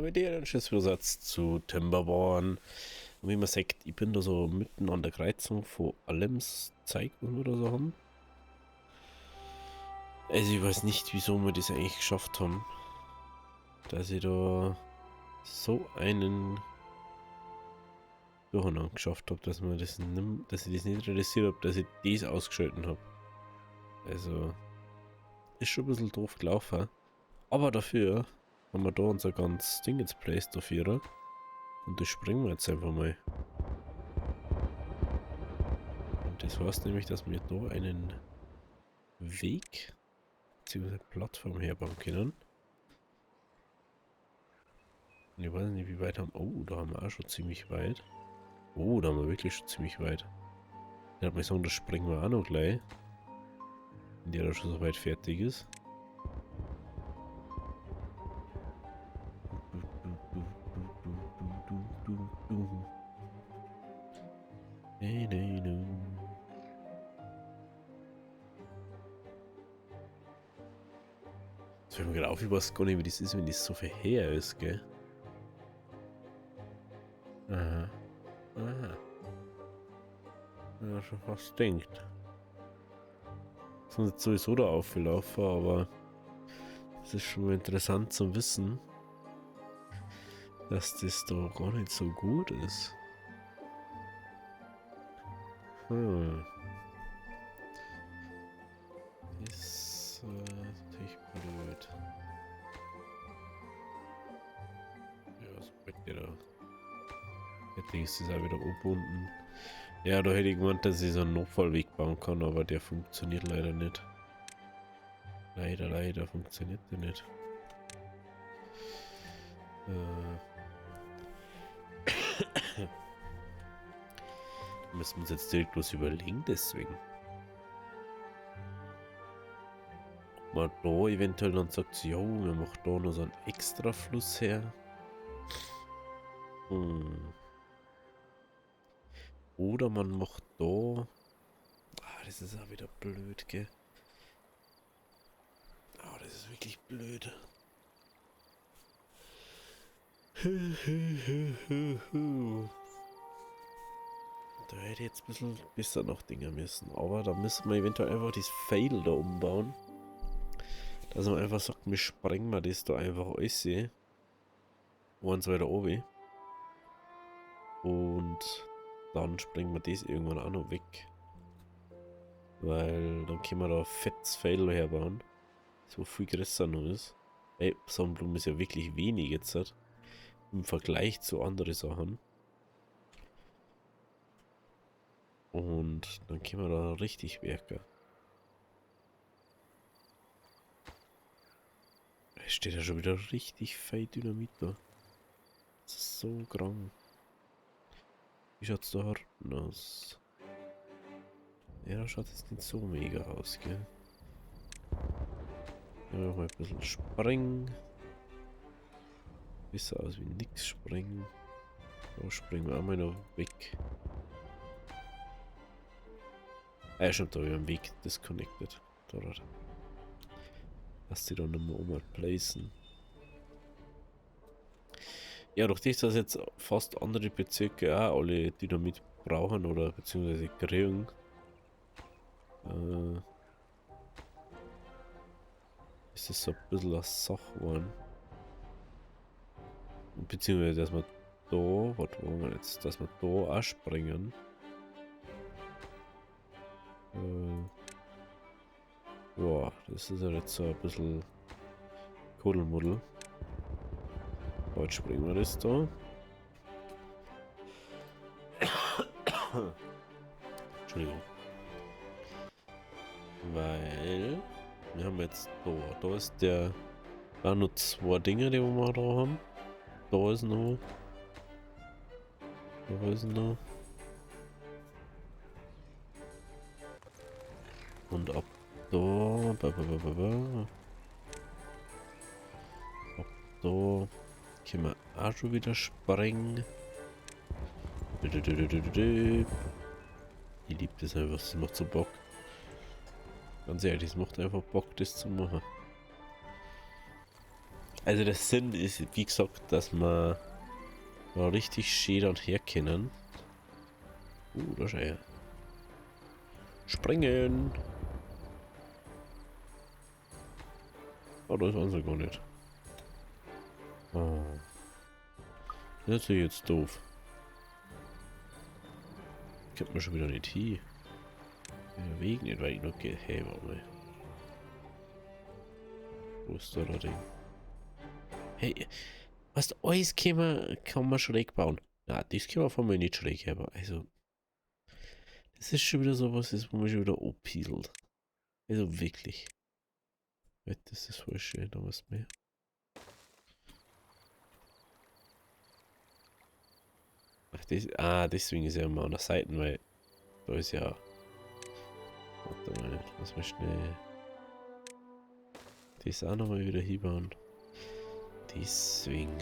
mit dir einen Schiffsbesatz zu Timberborn. Und wie man sagt, ich bin da so mitten an der Kreuzung von allem Zeug, was wir da so haben. Also ich weiß nicht, wieso wir das eigentlich geschafft haben. Dass ich da so einen Durcheinander geschafft habe, dass ich das nicht realisiert habe, dass ich das ausgeschalten habe. Also ist schon ein bisschen doof gelaufen. Aber dafür haben wir da unser ganz Ding jetzt placed dafür. Und das springen wir jetzt einfach mal. Und das heißt nämlich, dass wir da einen Weg bzw. Plattform herbauen können. Und ich weiß nicht, wie weit haben. Oh, da haben wir auch schon ziemlich weit. Oh, da haben wir wirklich schon ziemlich weit. Ich würde mal sagen, das springen wir auch noch gleich. Wenn der da schon so weit fertig ist. Jetzt fällt mir gerade auf, ich weiß gar nicht, wie das ist, wenn das so viel her ist, gell? Aha. Aha. Ja, schon fast denkt. Sonst sowieso da aufgelaufen, aber es ist schon mal interessant zu wissen, dass das da gar nicht so gut ist. Ist natürlich blöd. Ja, was bringt der da? Jetzt ist das auch wieder unten. Ja, da hätte ich gemeint, dass ich so einen Notfallweg bauen kann, aber der funktioniert leider nicht. Leider funktioniert der nicht. Müssen wir uns jetzt direkt was überlegen, deswegen. Ob man da eventuell dann sagt, jo, wir machen da noch so einen extra Fluss her. Oder man macht da. Ah, das ist auch wieder blöd, gell? Ah, das ist wirklich blöd. Da hätte ich jetzt ein bisschen besser nachdenken müssen. Aber da müssen wir eventuell einfach das Fail da umbauen. Dass man einfach sagt, wir sprengen mal das da einfach alles. Eins weiter oben. Und dann sprengen wir das irgendwann auch noch weg. Weil dann können wir da fettes Fail herbauen. So viel größer noch ist. Ey, Sonnenblumen ist ja wirklich wenig jetzt. Im Vergleich zu anderen Sachen. Und dann können wir da richtig werken. Es steht ja schon wieder richtig fett Dynamit da. Das ist so krank. Wie schaut's da aus? Ja, da schaut jetzt nicht so mega aus, gell? Ja, noch mal ein bisschen springen. Besser aus wie nix springen. Da springen wir einmal noch weg. Ah, stimmt, da habe ich einen Weg disconnected. Dort. Lass die dann nochmal placen. Ja, durch das, dass jetzt fast andere Bezirke auch alle Dynamit brauchen oder beziehungsweise kriegen, ist das so ein bisschen eine Sache geworden. Beziehungsweise, dass wir da, was wollen wir jetzt, dass wir da auch springen. Ja, das ist ja jetzt so ein bisschen Kuddelmuddel. Heute springen wir das da. Entschuldigung. Weil wir haben jetzt da ist der, da nur zwei Dinge, die wir da haben. Da ist noch. Da ist noch. Und ab da. Ab da können wir auch schon wieder springen. Ich liebe das einfach, das macht so Bock. Ganz ehrlich, es macht einfach Bock, das zu machen. Also der Sinn ist, wie gesagt, dass wir da richtig schön dann herkennen. Da schau her. Springen! Oh, das waren sie gar nicht. Oh. Das ist natürlich jetzt doof. Kommt man schon wieder nicht hin. Der Weg nicht weit genug geht. Hey, warte mal. Wo ist da der Ding? Hey, was alles kann man schräg bauen. Na, das kann man von mir nicht schräg, aber also. Das ist schon wieder sowas, wo man schon wieder abpieselt. Also wirklich. Das ist voll schön, da was mehr. Ach, deswegen ist er immer an der Seite, weil da ist ja. Warte mal, lass mal schnell. Das auch nochmal wieder hinbauen. Deswegen.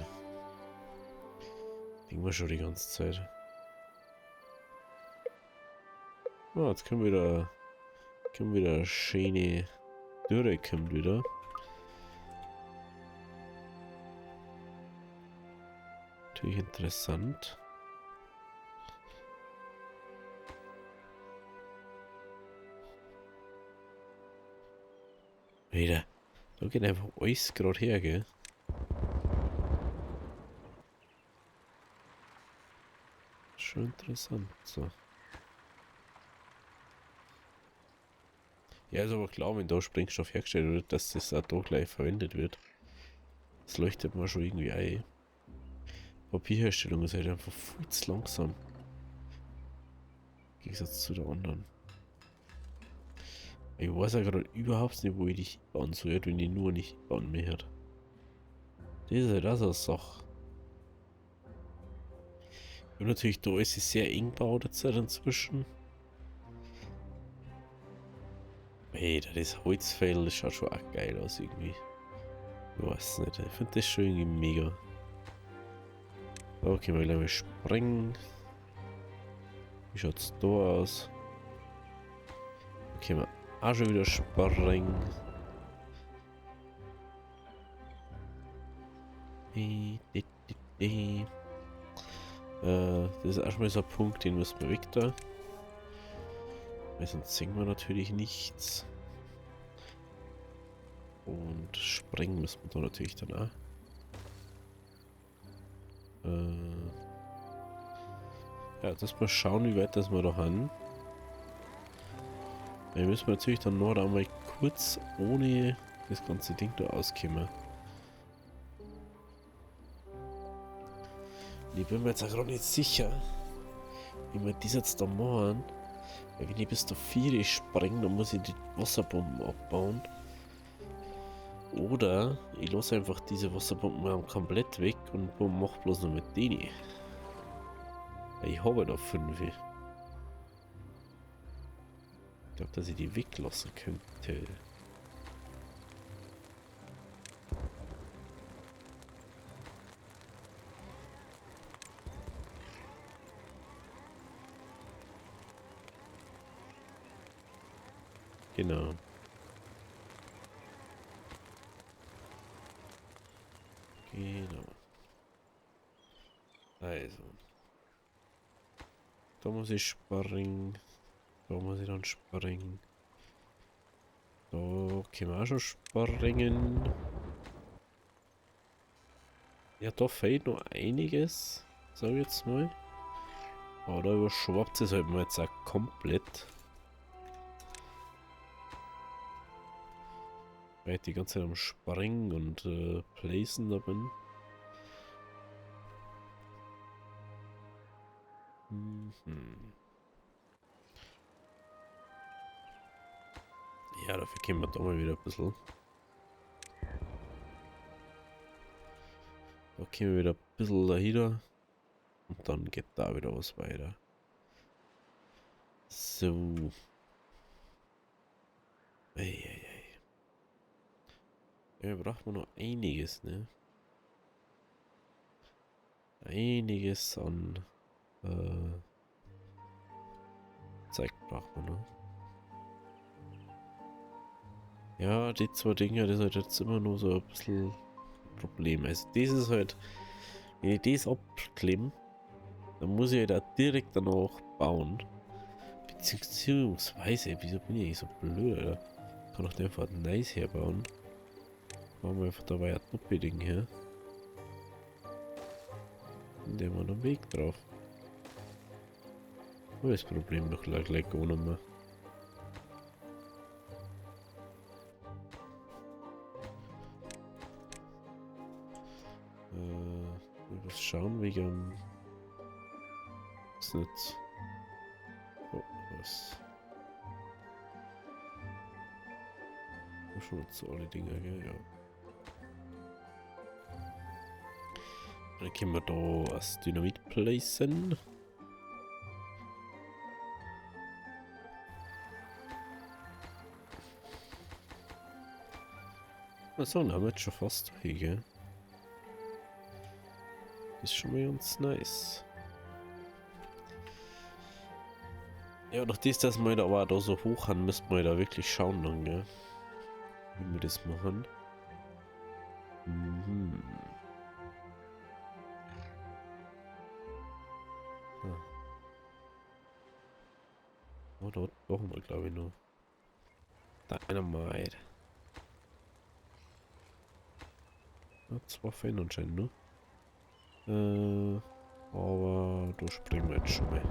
Denken wir schon die ganze Zeit. Oh, jetzt können wir wieder schöne Dürre kommt wieder. Natürlich interessant. Wieder. Da geht einfach alles gerade her, gell? Schon interessant. So. Ja, ist aber klar, wenn da Sprengstoff hergestellt wird, dass das auch da gleich verwendet wird. Das leuchtet mir schon irgendwie ein. Papierherstellung ist halt einfach viel zu langsam. Im Gegensatz zu der anderen. Ich weiß ja gerade überhaupt nicht, wo ich dich bauen soll, wenn ich nur nicht bauen mehr. Das ist halt auch so eine Sache. Und natürlich, da ist es sehr eng gebaut jetzt halt inzwischen. Hey, das Holzfell, das schaut schon auch geil aus irgendwie. Ich weiß nicht, ich finde das schon irgendwie mega. Okay, mal gleich mal springen. Wie schaut's da aus? Okay, mal auch schon wieder springen. Das ist erstmal so ein Punkt, den müssen wir weg da. Weil sonst sehen wir natürlich nichts. Und springen müssen wir da natürlich dann auch. Ja, das mal schauen, wie weit das wir da haben. Dann müssen wir natürlich dann noch einmal kurz ohne das ganze Ding da auskommen. Ich bin mir jetzt auch gerade nicht sicher, wie wir das jetzt da machen. Weil wenn ich bis zur 4 springe, dann muss ich die Wasserbomben abbauen. Oder ich lasse einfach diese Wasserbomben komplett weg und mache bloß noch mit denen. Weil ich habe da 5. Ich glaube, dass ich die weglassen könnte. Genau. Genau. Also. Da muss ich springen. Da muss ich dann springen. Da können wir auch schon springen. Ja, da fehlt noch einiges, sag ich jetzt mal. Aber da überschwappt es halt mal jetzt auch komplett. Weil ich die ganze Zeit am Springen und Placen da bin. Ja, dafür können wir da mal wieder ein bisschen. Da können wir wieder ein bisschen dahinter. Und dann geht da wieder was weiter. So. Eieiei. Ja, braucht man noch einiges, ne? Einiges an Zeug braucht man noch. Ja, die zwei Dinge, das ist halt jetzt immer nur so ein bisschen Problem. Also das ist halt, wenn ich das abklemme, dann muss ich halt auch direkt danach bauen. Beziehungsweise, wieso bin ich so blöd, Alter? Ich kann doch einfach ein Nice herbauen. Machen wir einfach dabei ein Doppel-Ding her. Und der war noch Weg drauf. Aber das Problem doch gleich ohne mehr. Was schauen wegen. Was nicht. Oh, was? Schon jetzt so alle Dinger, gell? Ja. Dann können wir da das Dynamit placen. So, dann haben wir jetzt schon fast hier, gell? Ist schon mal ganz nice. Ja, nach das, dass wir da aber da so hoch haben, müssten wir da wirklich schauen dann, gell? Wie wir das machen. Mhm. Ah. Oh, da brauchen wir, glaube ich, noch. Dynamite. Ja, 2 Fan anscheinend, ne? Aber da springen wir jetzt schon mal.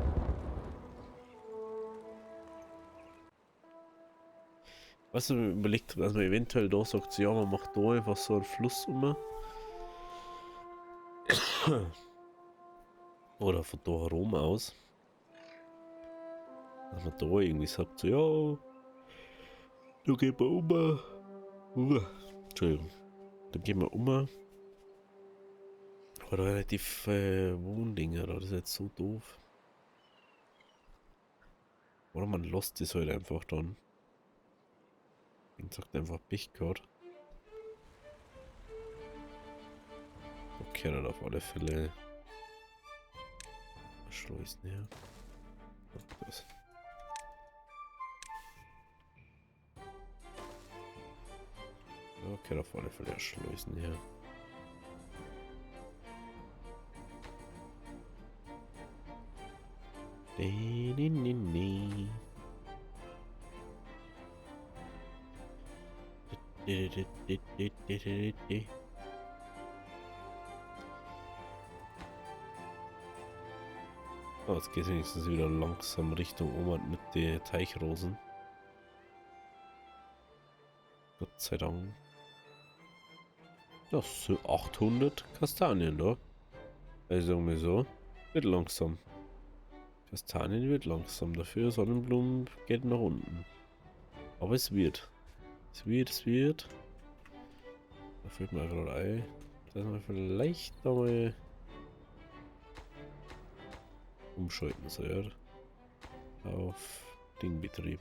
Was ich mir überlegt, dass man eventuell da sagt, ja, man macht da einfach so einen Fluss um. Oder von da herum aus. Dass man da irgendwie sagt, so, ja, da gehen wir Entschuldigung. Da gehen wir Aber relativ Wohndinger, das ist jetzt so doof. Oder man lässt das halt einfach dann. Und sagt einfach Pech gehabt. Okay, dann auf alle Fälle Schleusen her. Das. Okay, auf alle Fälle Schleusen her. Nee. Oh, jetzt geht es wenigstens wieder langsam Richtung Oma mit den Teichrosen. Gott sei Dank. Das sind 800 Kastanien da. Also sagen wir so. Wird langsam. Kastanien wird langsam. Dafür Sonnenblumen geht nach unten. Aber es wird. Es wird. Da fällt mir gerade ein, dass man vielleicht einmal umschalten soll. Auf Dingbetrieb.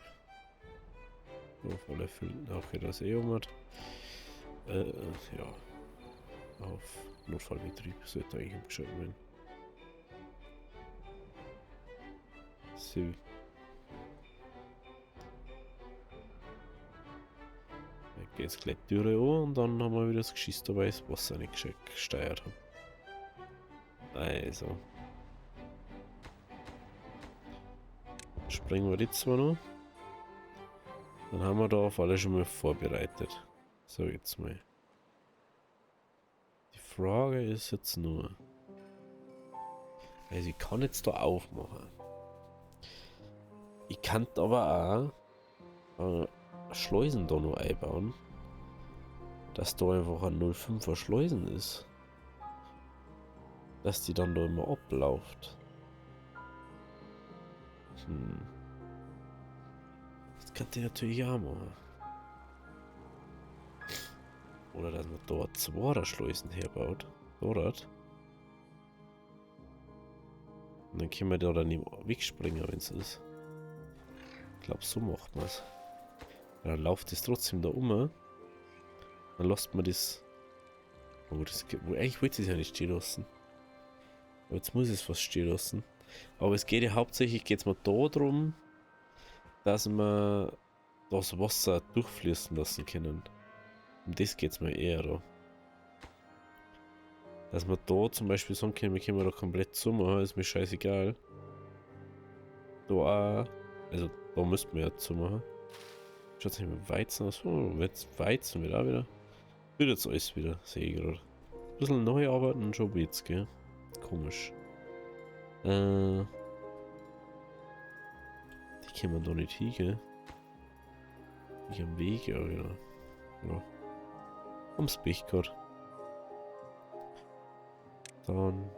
Auf alle Fälle. Okay, das eh umhat. Ja. Auf Notfallbetrieb sollte eigentlich umgeschalten werden. So. Dann geht es gleich die Türe an und dann haben wir wieder das Geschiss dabei, das Wasser nicht gesteuert haben. Also. Springen wir die zwar noch. Dann haben wir da auf alle schon mal vorbereitet. So, jetzt mal. Die Frage ist jetzt nur. Also ich kann jetzt da aufmachen. Ich kann aber auch Schleusen da noch einbauen. Dass da einfach ein 05er Schleusen ist. Dass die dann da immer abläuft. Das könnte ich natürlich auch machen. Oder dass man da 2er Schleusen herbaut. Dort. Und dann können wir da dann nicht wegspringen, wenn es ist. Ich glaube, so macht man es. Dann läuft es trotzdem da um. Dann lässt man das. Oh, eigentlich wollte ich es ja nicht stehen lassen. Aber jetzt muss ich es fast stehen lassen. Aber es geht ja hauptsächlich mal da drum, dass wir das Wasser durchfließen lassen können. Um das geht es mir eher da. Dass wir da zum Beispiel sagen können, wir können da komplett zumachen, ist mir scheißegal. Da auch. Also da müssten wir ja zumachen. Schaut sich mit Weizen aus. Oh, jetzt Weizen wird auch wieder. Wird jetzt alles wieder, sehe ich gerade. Ein bisschen neu arbeiten und schon geht's, gell? Komisch. Die können wir da nicht hin, gell? Ich am Weg, ja, wieder. Ja. Ums Bichgott. Dann.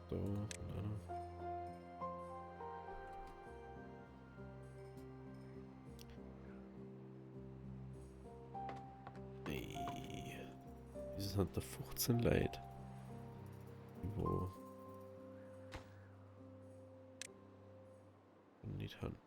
Da. Hey. Wieso sind da 15 Leute? Wo? Nicht haben.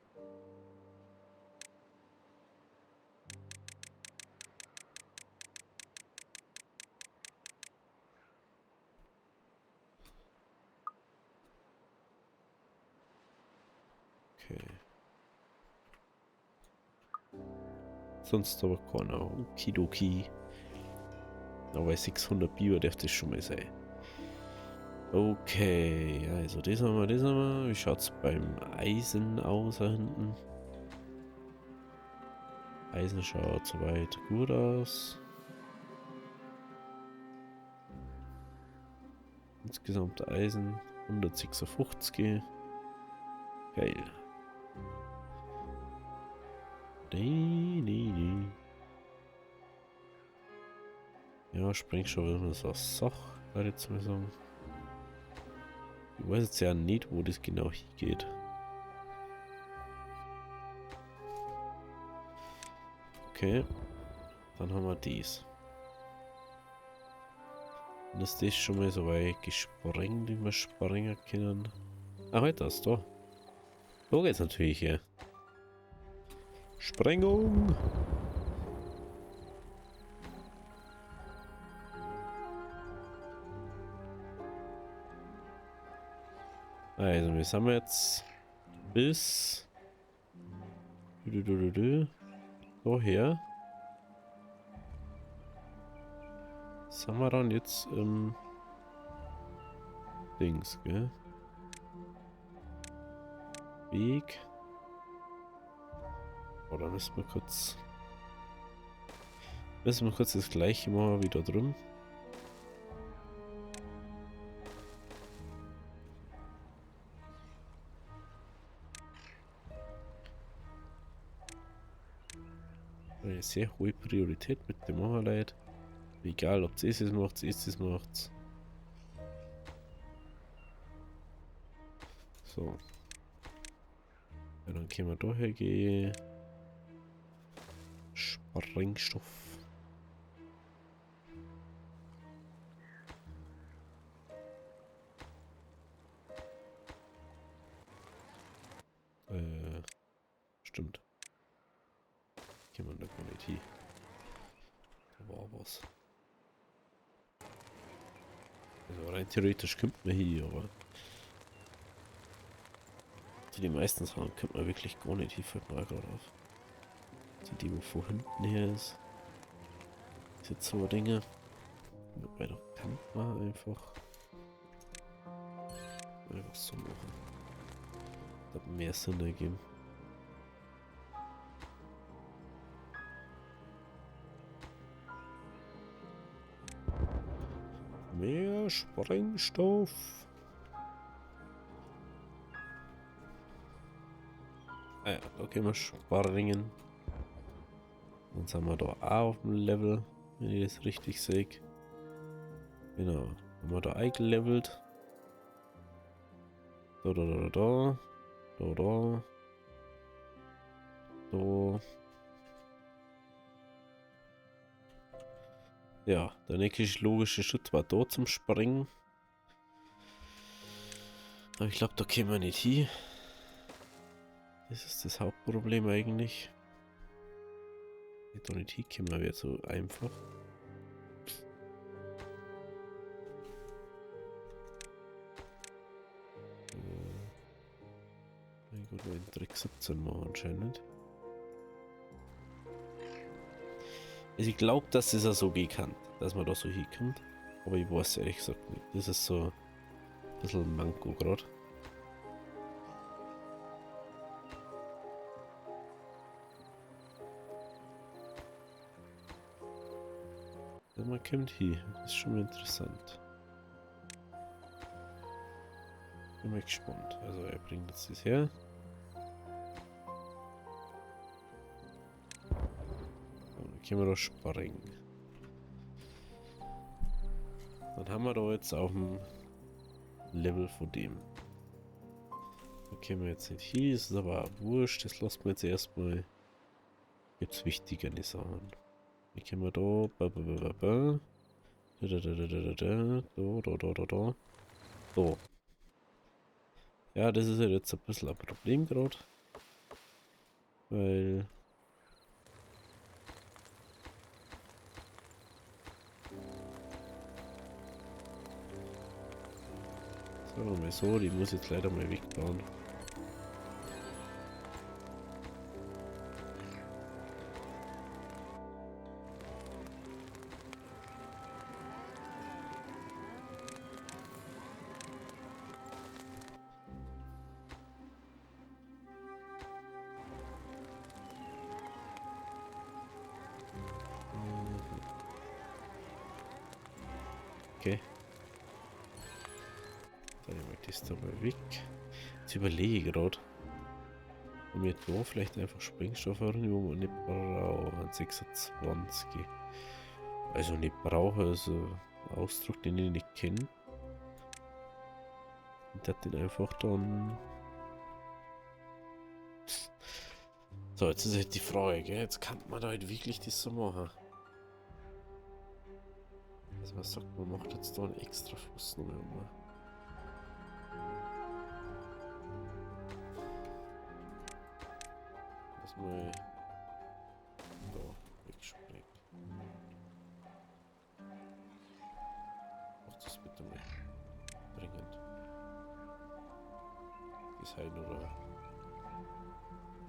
Okay. Sonst aber keiner. Okidoki. Aber 600 Biber dürfte es schon mal sein. Okay, also das haben wir, das haben wir. Wie schaut es beim Eisen aus da hinten? Eisen schaut soweit gut aus. Insgesamt Eisen 156. Geil. Ja, Sprengstoff ist immer so eine Sache, würde ich jetzt mal sagen. Ich weiß jetzt ja nicht, wo das genau hingeht. Okay, dann haben wir dies. Dann ist das schon mal so weit gesprengt, wie wir sprengen können. Ah, halt das, da. Da geht's natürlich her. Sprengung! Also, wir sind jetzt bis daher. Sind wir dann jetzt im Dings, gell? Weg. Oder müssen wir kurz das gleiche machen wie da drüben. Eine sehr hohe Priorität mit dem machen, Leute. Egal, ob es macht, es macht. So. Ja, dann können wir daher gehen. Sprengstoff. Stimmt. Können wir da gar nicht hin. Da war was. Also rein theoretisch kommt man hier, aber die meisten Sachen kommt man wirklich gar nicht hier, fällt mir auch gerade auf. Die wo von hinten her ist. Ist jetzt so Dinge. Wobei da kann man einfach so machen. Das hat mehr Sinn ergeben. Mehr Sprengstoff. Ah ja, da können wir springen. Dann sind wir da auch auf dem Level, wenn ich das richtig sehe. Genau, haben wir da eingelevelt. Da. Ja, der nächste logische Schritt war da zum Springen. Aber ich glaube, da kämen wir nicht hin. Das ist das Hauptproblem eigentlich. Da nicht hinkommen wäre so einfach. gut, wir in Trick 17 machen anscheinend. Also ich glaube, dass es auch so gehen kann, dass man da so hinkommt. Aber ich weiß ehrlich gesagt nicht. Das ist so ein bisschen ein Manko gerade. Ja, man kommt hier. Das ist schon mal interessant. Bin mal gespannt. Also er bringt jetzt das her. Und dann können wir da springen. Dann haben wir da jetzt auf dem Level von dem. Da können wir jetzt nicht hier, das ist aber auch wurscht. Das lassen wir jetzt erstmal. Jetzt wichtigere Sachen. Wie können wir da? Da. So. Ja, das ist ja jetzt ein bisschen ein Problem gerade. Weil. Sagen wir mal so, die muss jetzt leider mal wegbauen. Okay. Dann nehme ich das da mal weg. Jetzt überlege ich gerade, ob wir da vielleicht einfach Sprengstoff haben, wo man nicht brauchen. 26. Also nicht brauche, also ein Ausdruck, den ich nicht kenne. Und der den einfach dann. So, jetzt ist halt die Frage, gell? Jetzt kann man da halt wirklich das so machen. Also man sagt, man macht jetzt da einen extra Fluss noch mehr. Lass mal da wegspringen. Mach das bitte mal dringend. Ist halt nur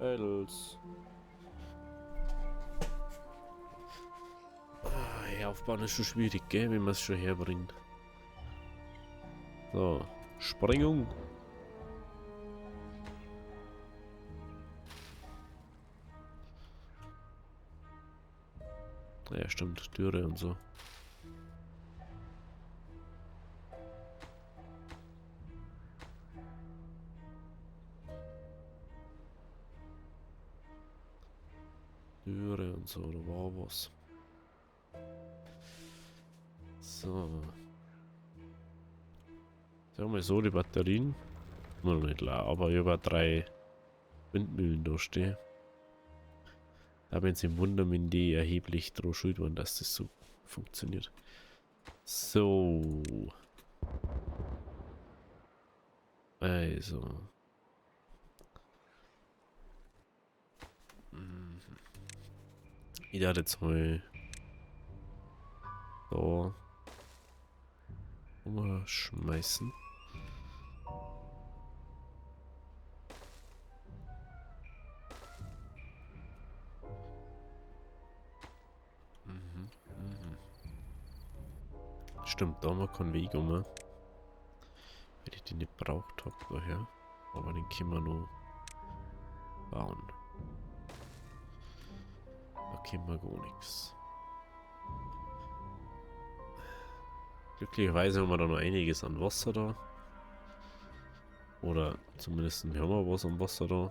Els. Ja, aufbauen ist schon schwierig, gell, wenn man es schon herbringt. So, Sprengung. Ja, stimmt, Türe und so. Türe und so, da war was. So. Sagen wir so, die Batterien. Nur noch nicht leer, aber über 3 Windmühlen da stehen. Da bin ich im Wunder, wenn die erheblich drauf schuld waren, dass das so funktioniert. So. Also. Ich werde jetzt mal da schmeißen. Stimmt, da haben wir keinen Weg um. Weil ich den nicht braucht habe daher. Aber den können wir noch bauen. Da können wir gar nichts. Glücklicherweise haben wir da noch einiges an Wasser da. Oder zumindest haben wir was am Wasser da.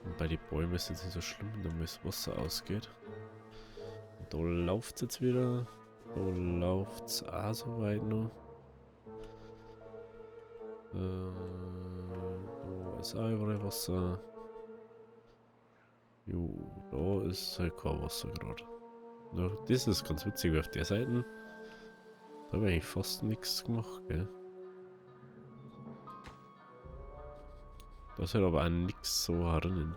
Und bei den Bäumen ist es nicht so schlimm, wenn das Wasser ausgeht. Und da läuft es jetzt wieder. Da läuft es auch so weit noch. Da ist auch überall Wasser. Jo, da ist halt kein Wasser gerade. Ja, das ist ganz witzig auf der Seite. Da habe ich eigentlich fast nichts gemacht, gell. Da ist halt aber auch nichts so herinnen.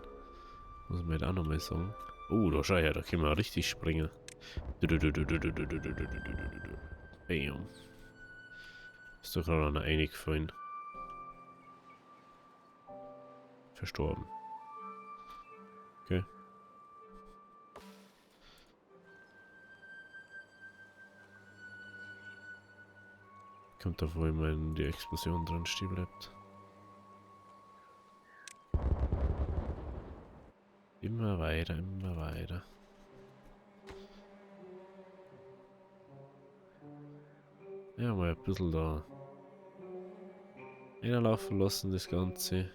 Muss man halt auch nochmal sagen. Oh, da schau her, da können wir richtig springen. Bam. Ist doch gerade noch eingefallen. verstorben. Okay. Kommt da, wo immer die Explosion dran stehen bleibt. Immer weiter, immer weiter. Ja, mal ein bisschen da reinlaufen lassen, das Ganze.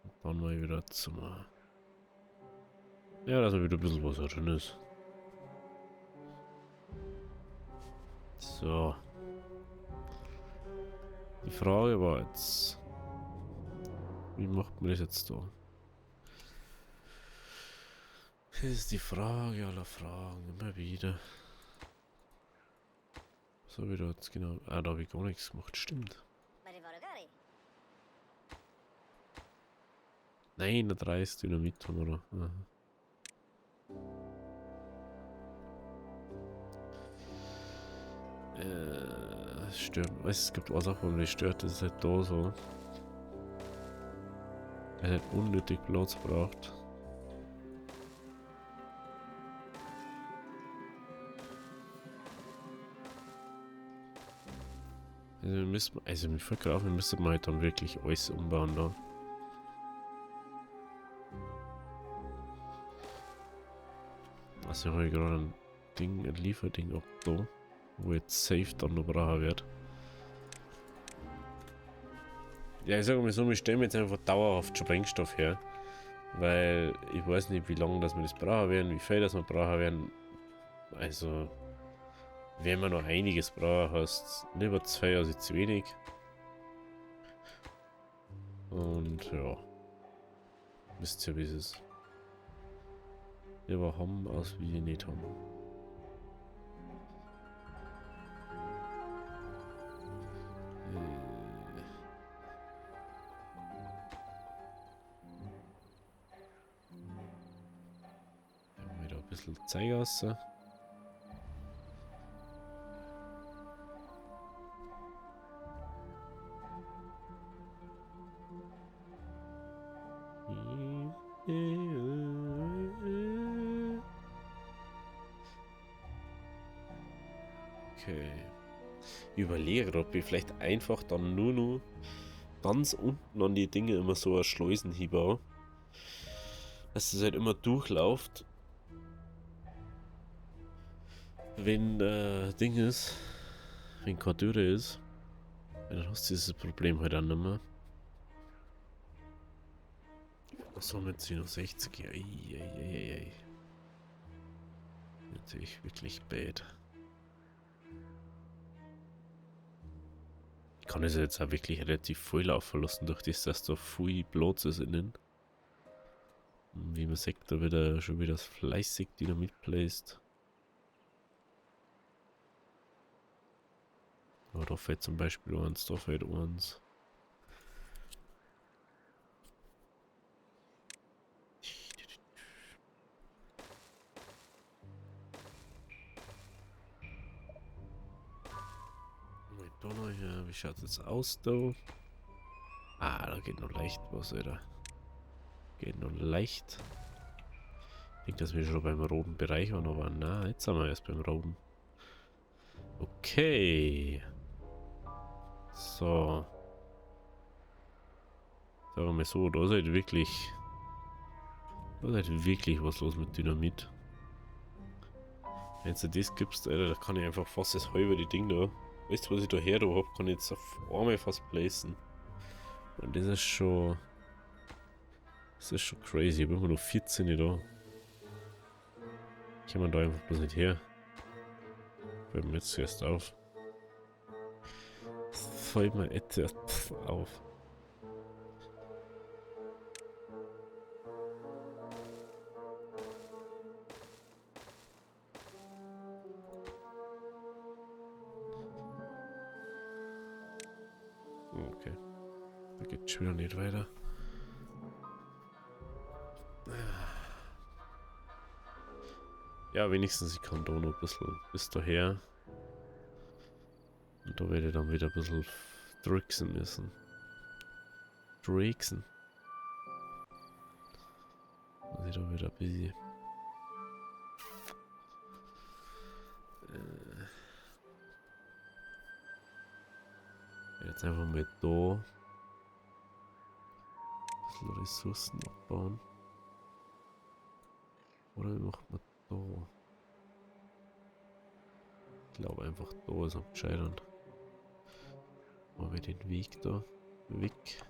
Und dann mal wieder zum... Ja, dass wieder ein bisschen was drin ist. So. Die Frage war jetzt... Wie macht man das jetzt da? Das ist die Frage aller Fragen, immer wieder. So wie da jetzt genau... Ah, da habe ich gar nichts gemacht, stimmt. 39 Dynamit haben wir da. Aha. Es stört. Es gibt auch Sachen, wo mich stört, das ist halt da so. Er hat unnötig Platz braucht. Also mich verkaufen, wir müssen halt dann wirklich alles umbauen da. Also habe ich gerade ein Lieferding ab da, wo jetzt safe dann noch brauchen wird. Ja, ich sage mal so, wir stellen jetzt einfach dauerhaft Sprengstoff her. Weil ich weiß nicht, wie lange das wir das brauchen werden, wie viel das wir brauchen werden. Also, wenn man noch einiges brauchen, hast lieber 2 als zu wenig. Und ja, wisst ihr, wie es ist. Lieber haben, als wie nicht haben. Wieder ein bisschen Zeug raus. Okay. Ich überlege, ob ich vielleicht einfach dann nur noch ganz unten an die Dinge immer so ein Schleusenhieb baue. Dass es halt immer durchläuft. Wenn Ding ist, wenn keine Türe ist, dann hast du dieses Problem halt auch nicht mehr. Was haben wir jetzt hier noch 60? Eieieiei. Natürlich wirklich bad. Ich kann es jetzt auch wirklich relativ voll laufen lassen, durch das, dass da viel Platz ist innen. Wie man sieht, da wird er schon wieder fleißig Dynamit placed. Aber da fällt zum Beispiel eins, da fällt eins. Da noch hier, wie schaut es jetzt aus da? Ah, da geht noch leicht was, Alter. Geht noch leicht. Ich denke, dass wir schon beim roten Bereich waren, aber na, jetzt sind wir erst beim roten. Okay. So. Sagen wir mal so, da ist halt wirklich... Da ist halt wirklich was los mit Dynamit. Wenn du das gibst, Alter, da kann ich einfach fast das halbe die Ding da. Weißt du, was ich da her habe, kann ich jetzt auf einmal fast placen. Und das ist schon... Das ist schon crazy. Ich habe immer noch 14 da. Kann man da einfach bloß nicht her. Fällt mir jetzt zuerst auf. Fällt mir jetzt erst auf. Okay. Da geht schon wieder nicht weiter. Ja, wenigstens ich kann da noch ein bisschen bis daher. Und da werde ich dann wieder ein bisschen drixen müssen. Drixen. Muss ich da wieder ein bisschen. Jetzt einfach mal da. Ein bisschen Ressourcen abbauen. Oder wie macht man da? Ich glaube einfach da ist am gescheitern. Machen wir den Weg da weg.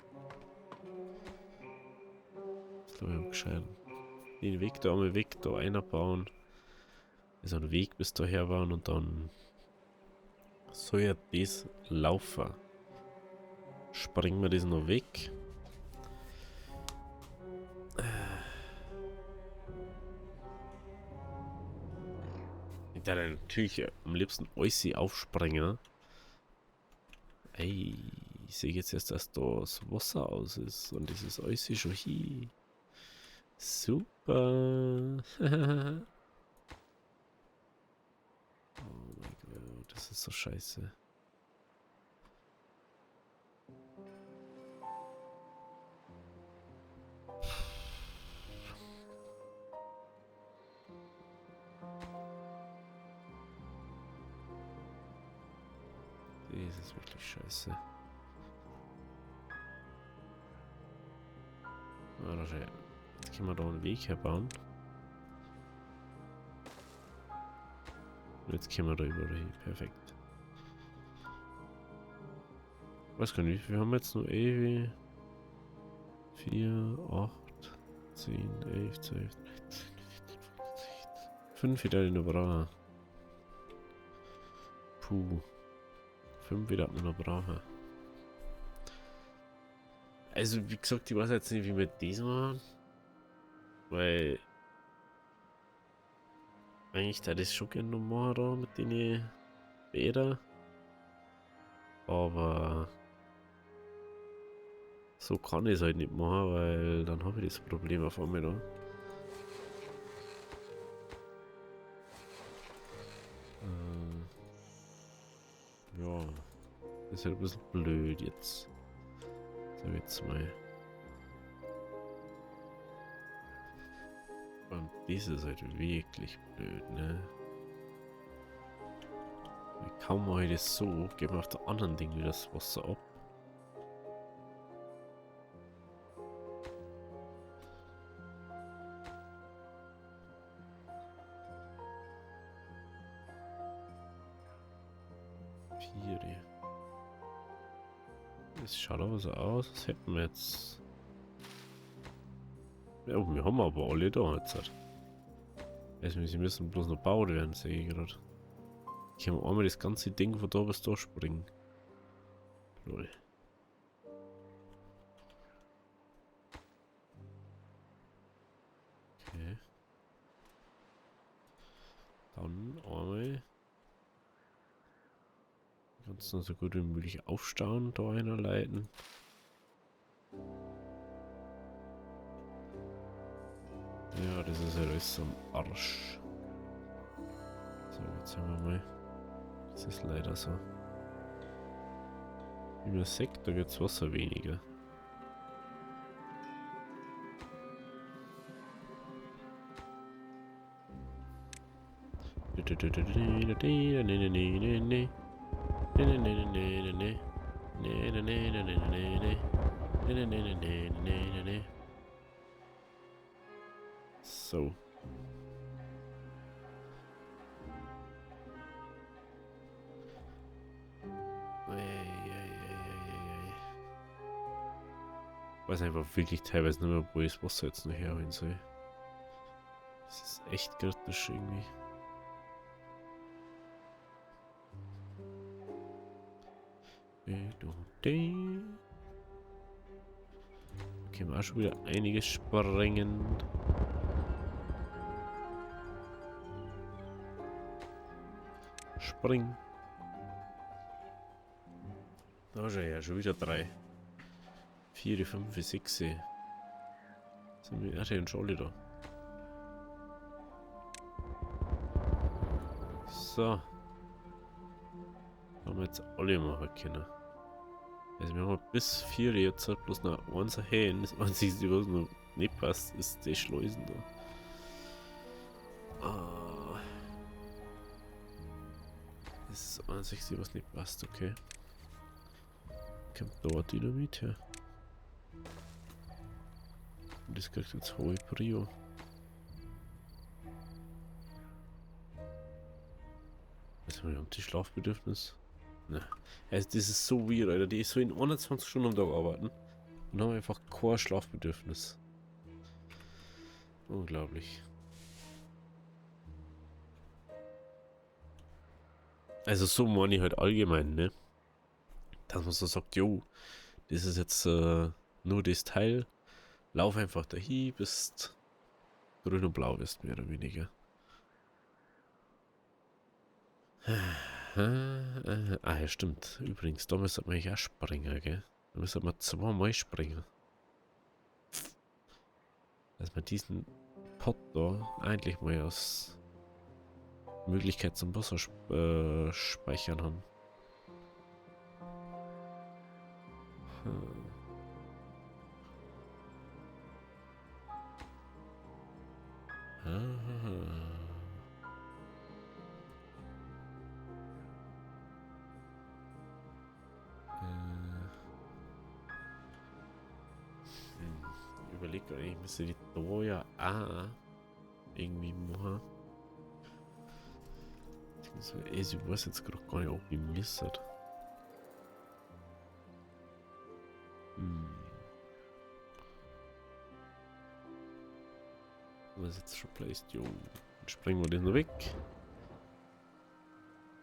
Das glaube ich am gescheitern. Den Weg da einmal weg, da einer bauen. Also einen Weg bis daher bauen und dann soll ja das laufen. Springen wir das noch weg. Ich darf natürlich am liebsten alles aufspringen. Ey, ich sehe jetzt erst, dass da das Wasser aus ist und das ist alles schon hier. Super. Oh mein Gott, das ist so scheiße. Das ist wirklich scheiße. Jetzt können wir da einen Weg herbauen. Und jetzt können wir da überall hin. Perfekt. Weiß gar nicht, wie viel haben wir jetzt noch? 4, 8, 10, 11, 12, 13, 14, 15, 5 wieder in der Brache. Puh. 5 wieder hat man noch Brache. Also, wie gesagt, ich weiß jetzt nicht, wie wir das machen. Weil. Eigentlich da das schon gerne noch machen da mit den Bädern. Aber. So kann ich es halt nicht machen, weil dann habe ich das Problem auf einmal da. Ja. Das ist halt ein bisschen blöd jetzt. Sag jetzt mal. Und das ist halt wirklich blöd, ne? Kaum mache ich das so, geben wir auf der anderen Ding wieder das Wasser ab. Das schaut aber so aus, als hätten wir jetzt. Ja, wir haben aber alle da jetzt. Also, sie müssen bloß noch gebaut werden, sehe ich gerade. Ich kann einmal das ganze Ding von da bis da springen. Lol. Okay. Dann einmal. Kannst du so gut wie möglich aufstauen, da einleiten. Ja, das ist ja alles am Arsch. So, jetzt haben wir mal. Das ist leider so. Wie man sieht, da wird das Wasser weniger. So. Ich weiß einfach wirklich teilweise nicht mehr, wo ich das Wasser jetzt noch herholen soll. Das ist echt kritisch irgendwie. Okay, wir auch schon wieder einiges sprengen. Spring. Da ist er ja schon wieder 3. 4, 5, 6. Sind wir ja schon alle da. So. Haben wir jetzt alle machen können. Also wir haben bis 4 jetzt bloß noch eins hin. Das einzige, was noch nicht passt, ist die Schleusen da. Ah. Das ist das einzige, was nicht passt, okay. Kommt da Dynamit her. Und das kriegt jetzt hohe Prio. Also wir haben die Schlafbedürfnis. Ne. Also das ist so weird, Alter. Die ist so in 21 Stunden am Tag arbeiten. Und haben einfach kein Schlafbedürfnis. Unglaublich. Also so meine ich halt allgemein, ne? Dass man so sagt, jo, das ist jetzt nur das Teil. Lauf einfach dahin, bist grün und blau wirst, mehr oder weniger. Ah, ja, stimmt. Übrigens, da müssen wir eigentlich auch springen, gell? Da müssen wir zweimal springen. Dass wir diesen Pot da eigentlich mal als Möglichkeit zum Wasser speichern haben. Überleg gerade, ich müsste die da ja auch irgendwie machen. Ich weiß jetzt gerade gar nicht, ob ich müsste. Was jetzt schon placed, jo. Dann springen wir den noch weg.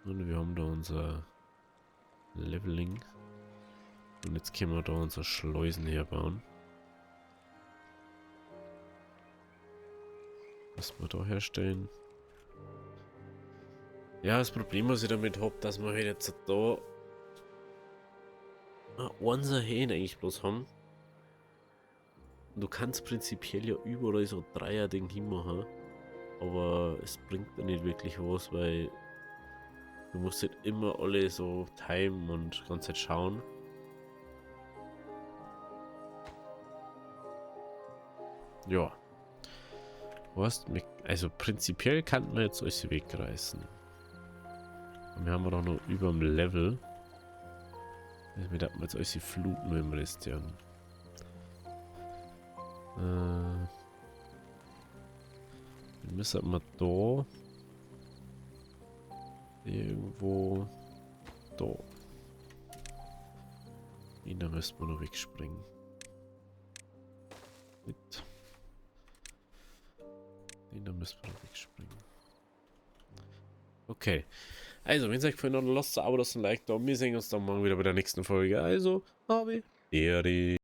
Und wir haben da unser Leveling. Und jetzt können wir da unsere Schleusen herbauen. Was wir da herstellen. Ja, das Problem, was ich damit habe, dass wir halt jetzt da unser Hähn eigentlich bloß haben. Und du kannst prinzipiell ja überall so Dreier-Ding hinmachen. Aber es bringt ja nicht wirklich was, weil du musst halt immer alle so timen und die ganze Zeit schauen. Ja. Was? Also prinzipiell kann man jetzt alles wegreißen. Und wir haben doch noch über dem Level. Also wir dachten jetzt alles die Fluten im Rest, ja. Dann müssen wir da irgendwo da. Da müssen wir noch wegspringen. Mit. Da müssen wir noch wegspringen. Okay. Also, wenn es euch gefallen hat, lasst ein Abo, lasst ein Like da. Wir sehen uns dann morgen wieder bei der nächsten Folge. Also, habe Ehre.